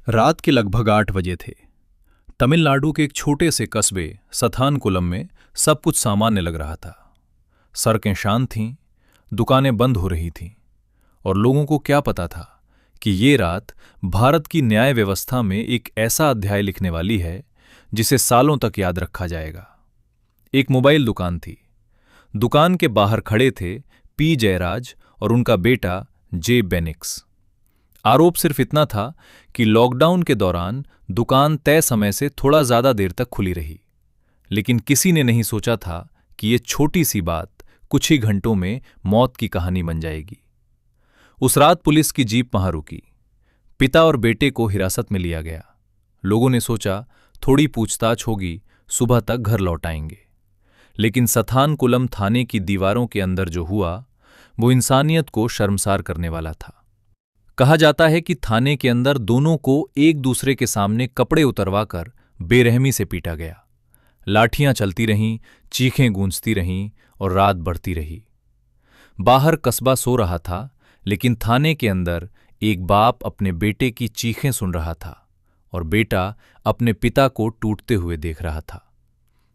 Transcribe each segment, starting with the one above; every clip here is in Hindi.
रात के लगभग 8 बजे थे। तमिलनाडु के एक छोटे से कस्बे सथानकुलम में सब कुछ सामान्य लग रहा था। सड़कें शांत थीं, दुकानें बंद हो रही थीं, और लोगों को क्या पता था कि ये रात भारत की न्याय व्यवस्था में एक ऐसा अध्याय लिखने वाली है जिसे सालों तक याद रखा जाएगा। एक मोबाइल दुकान थी। दुकान के बाहर खड़े थे पी जयराज और उनका बेटा जे बेनिक्स। आरोप सिर्फ इतना था कि लॉकडाउन के दौरान दुकान तय समय से थोड़ा ज्यादा देर तक खुली रही, लेकिन किसी ने नहीं सोचा था कि ये छोटी सी बात कुछ ही घंटों में मौत की कहानी बन जाएगी। उस रात पुलिस की जीप वहां रुकी। पिता और बेटे को हिरासत में लिया गया। लोगों ने सोचा थोड़ी पूछताछ होगी, सुबह तक घर लौट आएंगे। लेकिन सथानकुलम थाने की दीवारों के अंदर जो हुआ वो इंसानियत को शर्मसार करने वाला था। कहा जाता है कि थाने के अंदर दोनों को एक दूसरे के सामने कपड़े उतरवाकर बेरहमी से पीटा गया। लाठियां चलती रहीं, चीखें गूंजती रहीं और रात बढ़ती रही। बाहर कस्बा सो रहा था, लेकिन थाने के अंदर एक बाप अपने बेटे की चीखें सुन रहा था और बेटा अपने पिता को टूटते हुए देख रहा था।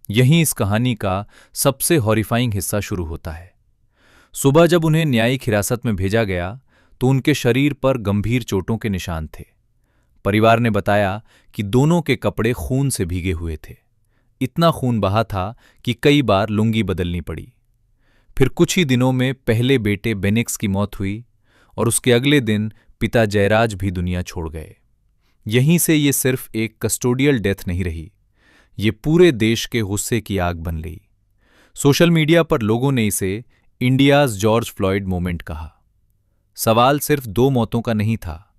यहीं इस कहानी का सबसे हॉरिफाइंग हिस्सा शुरू होता है। सुबह जब उन्हें न्यायिक हिरासत में भेजा गया तो उनके शरीर पर गंभीर चोटों के निशान थे। परिवार ने बताया कि दोनों के कपड़े खून से भीगे हुए थे। इतना खून बहा था कि कई बार लुंगी बदलनी पड़ी। फिर कुछ ही दिनों में पहले बेटे बेनिक्स की मौत हुई और उसके अगले दिन पिता जयराज भी दुनिया छोड़ गए। यहीं से ये सिर्फ एक कस्टोडियल डेथ नहीं रही, ये पूरे देश के गुस्से की आग बन गई। सोशल मीडिया पर लोगों ने इसे इंडियाज जॉर्ज फ्लॉयड मोमेंट कहा। सवाल सिर्फ 2 मौतों का नहीं था।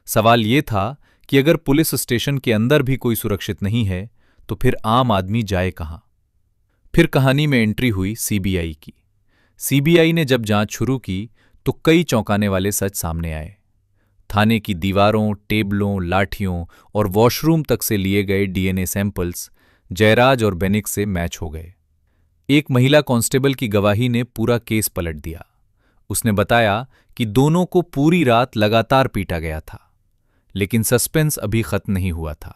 सवाल यह था कि अगर पुलिस स्टेशन के अंदर भी कोई सुरक्षित नहीं है तो फिर आम आदमी जाए कहां। फिर कहानी में एंट्री हुई सीबीआई की। सीबीआई ने जब जांच शुरू की तो कई चौंकाने वाले सच सामने आए। थाने की दीवारों, टेबलों, लाठियों और वॉशरूम तक से लिए गए डीएनए सैंपल्स जयराज और बेनिक्स से मैच हो गए। एक महिला कांस्टेबल की गवाही ने पूरा केस पलट दिया। उसने बताया कि दोनों को पूरी रात लगातार पीटा गया था, लेकिन सस्पेंस अभी खत्म नहीं हुआ था।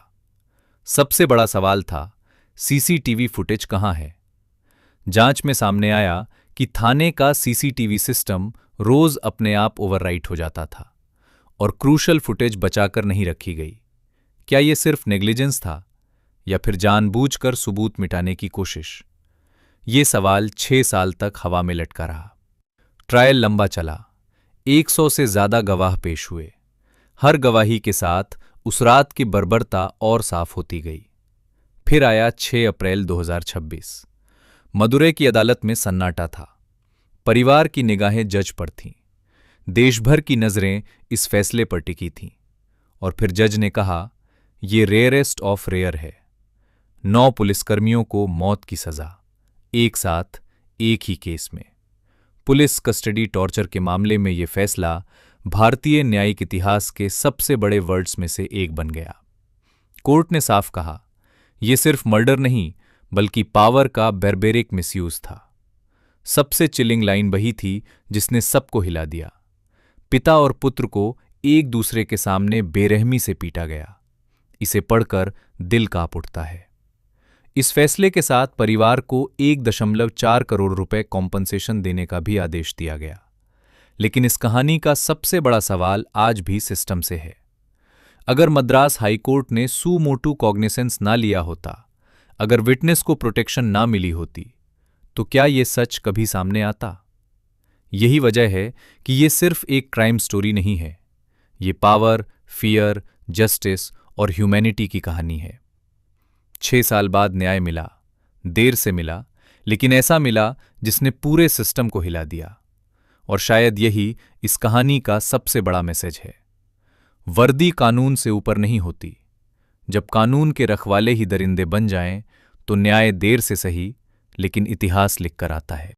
सबसे बड़ा सवाल था, सीसीटीवी फुटेज कहां है? जांच में सामने आया कि थाने का सीसीटीवी सिस्टम रोज अपने आप ओवरराइट हो जाता था और क्रूशल फुटेज बचाकर नहीं रखी गई। क्या यह सिर्फ नेग्लिजेंस था या फिर जानबूझकर सबूत मिटाने की कोशिश? ये सवाल 6 साल तक हवा में लटका रहा। ट्रायल लंबा चला। 100 से ज्यादा गवाह पेश हुए। हर गवाही के साथ उस रात की बर्बरता और साफ होती गई। फिर आया 6 अप्रैल 2026। मदुरै की अदालत में सन्नाटा था। परिवार की निगाहें जज पर थीं। देश भर की नजरें इस फैसले पर टिकी थीं। और फिर जज ने कहा, यह रेयरेस्ट ऑफ रेयर है। 9 पुलिसकर्मियों को मौत की सजा, एक साथ, एक ही केस में। पुलिस कस्टडी टॉर्चर के मामले में यह फैसला भारतीय न्यायिक इतिहास के सबसे बड़े वर्ड्स में से एक बन गया। कोर्ट ने साफ कहा, यह सिर्फ मर्डर नहीं बल्कि पावर का बैरबेरिक मिसयूज था। सबसे चिलिंग लाइन वही थी जिसने सबको हिला दिया। पिता और पुत्र को एक दूसरे के सामने बेरहमी से पीटा गया। इसे पढ़कर दिल कांप उठता है। इस फैसले के साथ परिवार को 1.4 करोड़ रुपए कॉम्पनसेशन देने का भी आदेश दिया गया। लेकिन इस कहानी का सबसे बड़ा सवाल आज भी सिस्टम से है। अगर मद्रास हाईकोर्ट ने सू मोटू कॉग्निसेंस ना लिया होता, अगर विटनेस को प्रोटेक्शन ना मिली होती, तो क्या ये सच कभी सामने आता? यही वजह है कि ये सिर्फ एक क्राइम स्टोरी नहीं है। ये पावर, फियर, जस्टिस और ह्यूमैनिटी की कहानी है। 6 साल बाद न्याय मिला। देर से मिला, लेकिन ऐसा मिला जिसने पूरे सिस्टम को हिला दिया। और शायद यही इस कहानी का सबसे बड़ा मैसेज है। वर्दी कानून से ऊपर नहीं होती। जब कानून के रखवाले ही दरिंदे बन जाएं, तो न्याय देर से सही, लेकिन इतिहास लिखकर आता है।